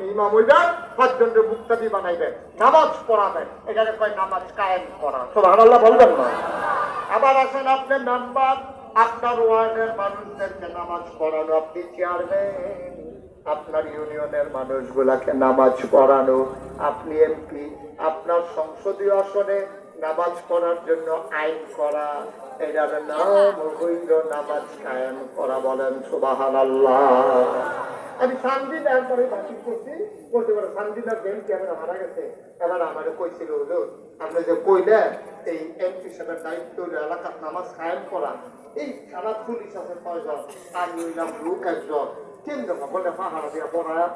আপনি ইমাম হইবেন, 5 জনের মুক্তাদি বানাইবেন, নামাজ পড়াবেন, এটাকে কয় নামাজ কায়েম করা। সুবহানাল্লাহ বলবেন না? আবার আসেন আপনি মেম্বার, আপনার ওয়ার্ডের মানুষদেরকে নামাজ পড়ানো, আপনি চেয়ারম্যান, আপনার ইউনিয়নের মানুষগুলাকে নামাজ পড়ানো, আপনি এমপি, আপনার সংসদীয় আসনে নামাজ পড়ার জন্য আইন করা, এটার নাম হইল নামাজ কায়েম করা। বলেন সুবহানাল্লাহ। আমি সানদিন একবারে বাতিল করছি, বলতে পারো সানদিনের বেন ক্যামেরা মারা গেছে। এবার আমার কইছিল হুজুর, আপনি যে কইলেন এই এমপি সাহেবের দায়িত্ব হইল এলাকার নামাজ কায়েম করা, এই থানা পুলিশ আছে 6 জন, আমি হইলাম লোক 1 জন, 3 জন বলে পাহাড়া দিয়া পড়ায়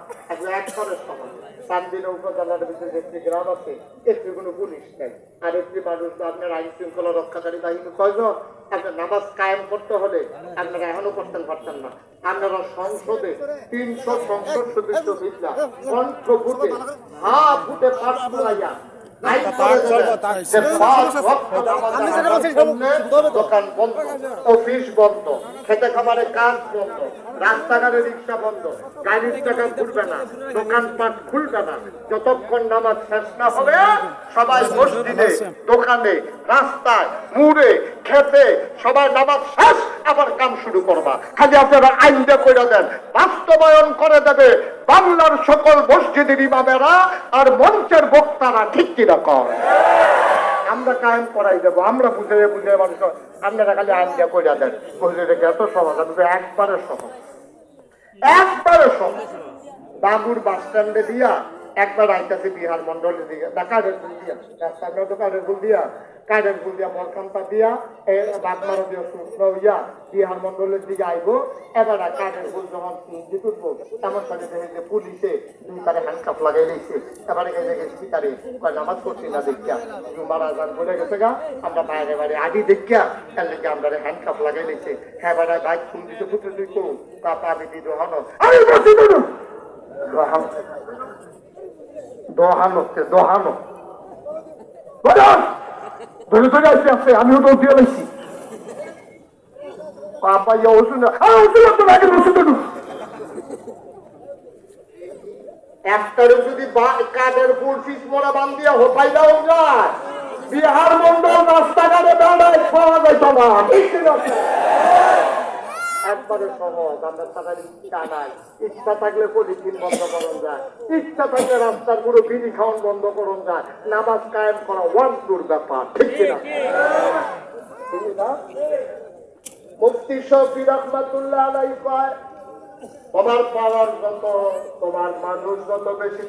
একবারের সময় সানদিনে উপজেলার ভিতরে একটি গ্রাম আছে, একটি কোনো পুলিশ নেই, আর একটি মানুষ আপনার আইন শৃঙ্খলা রক্ষাকারী বাহিনী 6 জন। আপনার নামাজ কায়েম করতে হলে আপনারা এখনো করতেন পারতেন না। আপনারা সংসদে 300 সংসদ সদস্য বিদ্যা কণ্ঠ ফুটে ফুটে পাশ করাইয়া দোকান বন্ধ, অফিস বন্ধ, খেতে খামারে কাজ বন্ধ, রাস্তাঘাটে রিক্সা বন্ধ, গাড়ির টাকা খুলবে না, দোকানপাট খুলবে না, যতক্ষণ নামাজ শেষ না হবে সবাই মসজিদে, দোকানে, রাস্তায়, মুড়ে, খেতে সবাই নামাজ শেষ আবার কাম শুরু করবা। খালি আপনারা আইনটা করে দেন, বাস্তবায়ন করে দেবে বাংলার সকল মসজিদের ইমামেরা আর মঞ্চের বক্তারা। ঠিক কিনা কর? আমরা কায়েম করাই দেবো, আমরা বুঝে বুঝে মানুষ, আপনারা খালি আইনটা করে দেন। বুঝে রেখে এত সহজ, আমি একবারে সহজ, একবারে সহজ। বাবুর বাস স্ট্যান্ডে দিয়া একবার আইতাছে বিহার মন্ডলে দিয়ে কাঠের ফুল দিয়া, রাস্তাঘাট কাঠের ফুল দিয়া, কাঠের ফুল দিয়া মরকান্তা দিয়া বাগমারা দিয়ে শুকনো হইয়া বিহার মন্ডলের দিকে আইবো। এবার কাঠের ফুল যখন দিয়ে তুলবো এমন সাথে দেখে যে পুলিশে 2 তারে হ্যান্ডকাপ লাগাই দিয়েছে। এবারে দেখেছি তারে নামাজ করছি না দেখিয়া মারা যান বলে গেছে গা, আমরা বাইরে বাইরে আগে দেখিয়া এর লেগে আমরা হ্যান্ডকাপ লাগাই দিয়েছে। হ্যাঁ বাইরে বাইক ফুল দিতে পুত্র তুই কো তাপা আমি দিয়ে দোহানো দোহানো দোহানো ধরে ধরে আসতে আসতে আমিও তো দিয়ে লাইছি পাপাইয়া ওষুধ একটারে যদি কাঠের ফুল ফিস মোড়া বান দিয়া হোপাইলাও যায় বিহার মন্ডল রাস্তাঘাটে দাঁড়ায় পাওয়া যায় না। একবারে সহজ, আমরা থাকার ইচ্ছা নাই, ইচ্ছা থাকলে পলিথিন বন্ধ করুন যায়, ইচ্ছা থাকলে রাস্তার পুরো বিড়ি খাওয়ান বন্ধ করুন যায়, নামাজ কায়েম করা 1 2 ব্যাপার। ঠিক কিনা? মুফতি শফি রহমাতুল্লাহ আলাইহি কয়, তোমার পাওয়ার যত, তোমার মানুষ যত বেশি